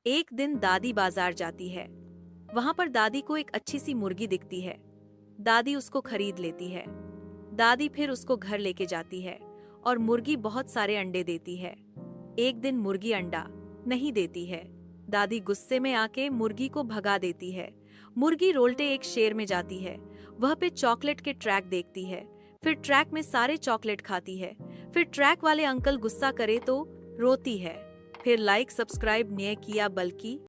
एक दिन दादी बाजार जाती है। वहां पर दादी को एक अच्छी सी मुर्गी दिखती है। दादी उसको खरीद लेती है। दादी फिर उसको घर लेके जाती है और मुर्गी बहुत सारे अंडे देती है। एक दिन मुर्गी अंडा नहीं देती है। दादी गुस्से में आके मुर्गी को भगा देती है। मुर्गी रोल्टे एक शेर में जाती है। वह पे चॉकलेट के ट्रैक देखती है। फिर ट्रैक में सारे चॉकलेट खाती है। फिर ट्रैक वाले अंकल गुस्सा करे तो रोती है। फिर लाइक सब्सक्राइब नहीं किया बल्कि